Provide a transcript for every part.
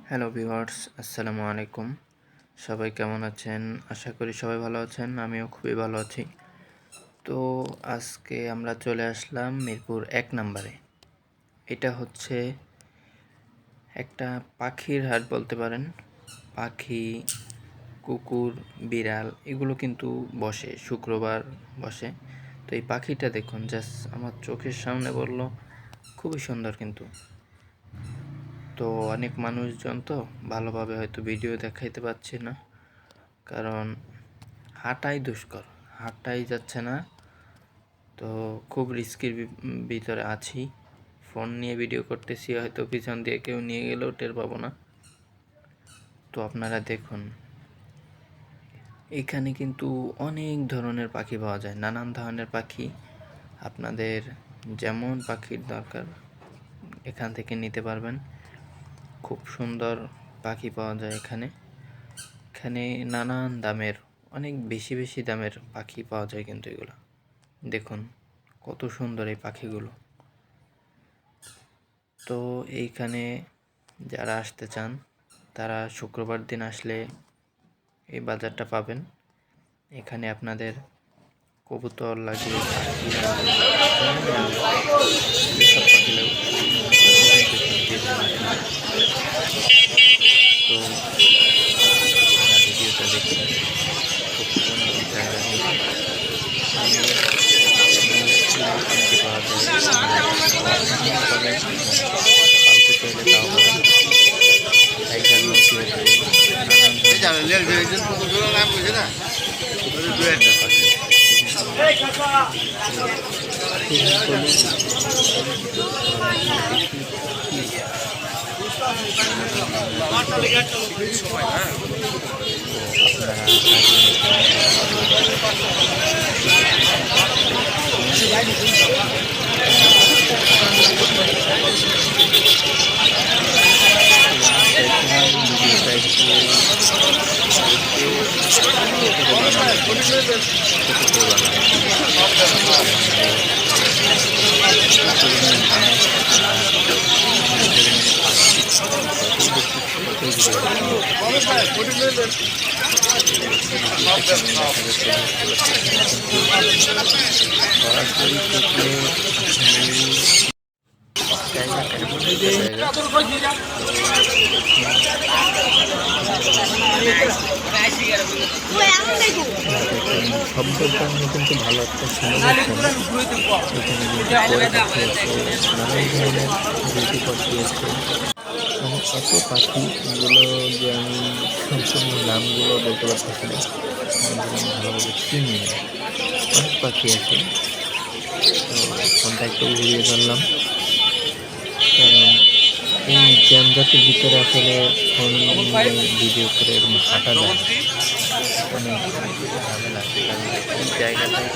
Hello viewers, আসসালামু আলাইকুম। সবাই কেমন আছেন? আশা করি সবাই ভালো আছেন। আমিও খুবই ভালো আছি। তো আজকে আমরা চলে আসলাম মিরপুর ১ নম্বরে। এটা হচ্ছে একটা পাখির হাট বলতে পারেন। পাখি, কুকুর, বিড়াল এগুলো কিন্তু বসে, শুক্রবার বসে। তো এই পাখিটা দেখুন, জাস্ট আমার চোখের সামনে পড়ল, খুবই সুন্দর কিন্তু। তো অনেক মানুষজন তো ভালোভাবে হয়তো ভিডিও দেখাইতে পারছি না, কারণ হাঁটাই দুষ্কর, হাঁটাই যাচ্ছে না। তো খুব রিস্কির ভিতরে আছি। ফোন নিয়ে ভিডিও করতেছি, হয়তো পিছন দিয়ে কেউ নিয়ে গেলেও টের পাবো না। তো আপনারা দেখুন, এখানে কিন্তু অনেক ধরনের পাখি পাওয়া যায়, নানান ধরনের পাখি। আপনাদের যেমন পাখির দরকার এখান থেকে নিতে পারবেন। খুব সুন্দর পাখি পাওয়া যায় এখানে। এখানে নানান দামের, অনেক বেশি বেশি দামের পাখি পাওয়া যায় কিন্তু এগুলো দেখুন কত সুন্দর এই পাখিগুলো। তো এইখানে যারা আসতে চান তারা শুক্রবার দিন আসলে এই বাজারটা পাবেন। এখানে আপনাদের কবুতর লাগে, পাখি লাগে, যেসব পাখি লাগে তো আপনারা ভিডিওটা দেখুন, খুব সুন্দর জায়গা কিন্তু। কিনতে পাওয়া যায়, পালতে চাইলে তাও পাবেন। টাইগার মুরগি আছে, নানান ধরনের শব্দের জন্য কিন্তু ভালো একটা সময় এখানে বিউটি পাখি আছে, মানে এত পাখি এগুলো যে আমি সম্পূর্ণ নামগুলো বলতে পারতেছি না, ভালোভাবে চিনি না। অনেক পাখি আছে। তো ফোনটা একটু ঘুরিয়ে ধরলাম, কারণ এই জ্যামজাতির ভিতরে আসলে ফোন ভিডিও করে এরকম হাঁটা যায় অনেক ঝামেলা আছে। কারণ এই জায়গাটায়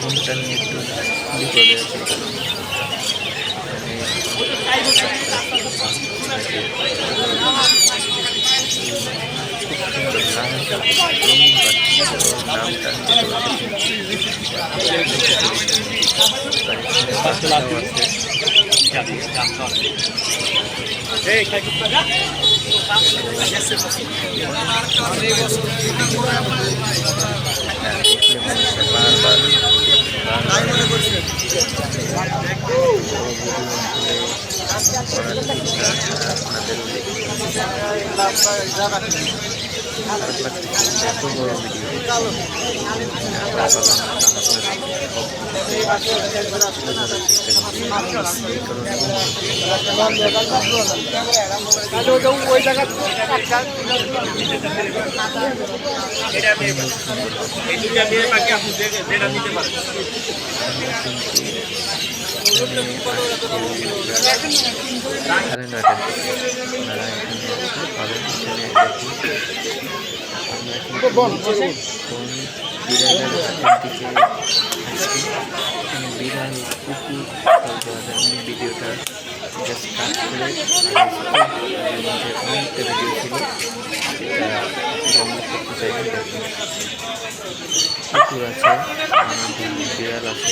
ফোনটা নিয়ে একটু বিপদে আছে। এত বড় বিড়াল, কুকুর ভিডিওটা জাস্ট কাট করে অনেকটা ভিডিও ছিল, কুকুর আছে, নানান ধরনের বিড়াল আছে,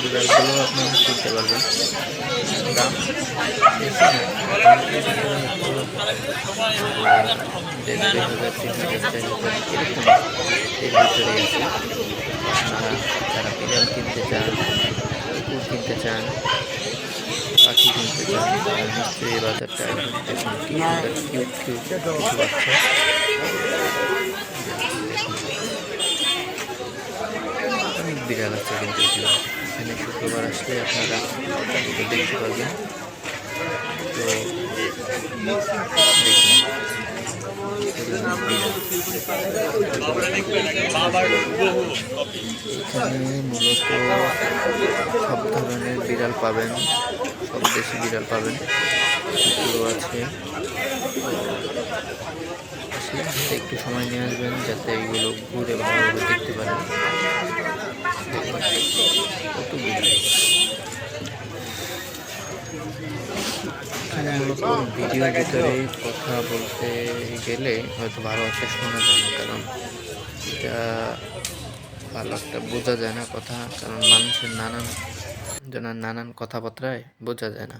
বিড়ালগুলো আপনারা কিনতে পারবেন। দাম বেশি না, 1,500, 3,000, 4,000 এর ভিতরেই আছে। আপনারা যারা বিড়াল কিনতে চান, কুকুর কিনতে চান, পাখি কিনতে চান, তারা নিশ্চয়ই এই বাজারটা আসবেন। দেখুন কি সুন্দর কিউট কিউট কিছু বাচ্চা। দেখুন অনেক বিড়াল আছে, কিন্তু এখানে শুক্রবার আসলে আপনারা এগুলো দেখতে পারবেন। তো দেখুন এখানে মূলত সব ধরনের বিড়াল পাবেন, সব দেশি বিড়াল পাবেন, কুকুরও আছে। আসলে একটু সময় নিয়ে আসবেন যাতে এগুলো ঘুরে ভালোভাবে দেখতে পারেন। কত বিড়াল এখানে! মূলত ভিডিওর ভিতরে কথা বলতে গেলে হয়তো ভালো একটা শোনা যায় না, কারণ এটা ভালো একটা বোঝা যায় না কথা, কারণ মানুষের নানান জনের নানান কথাবার্তায় বোঝা যায় না।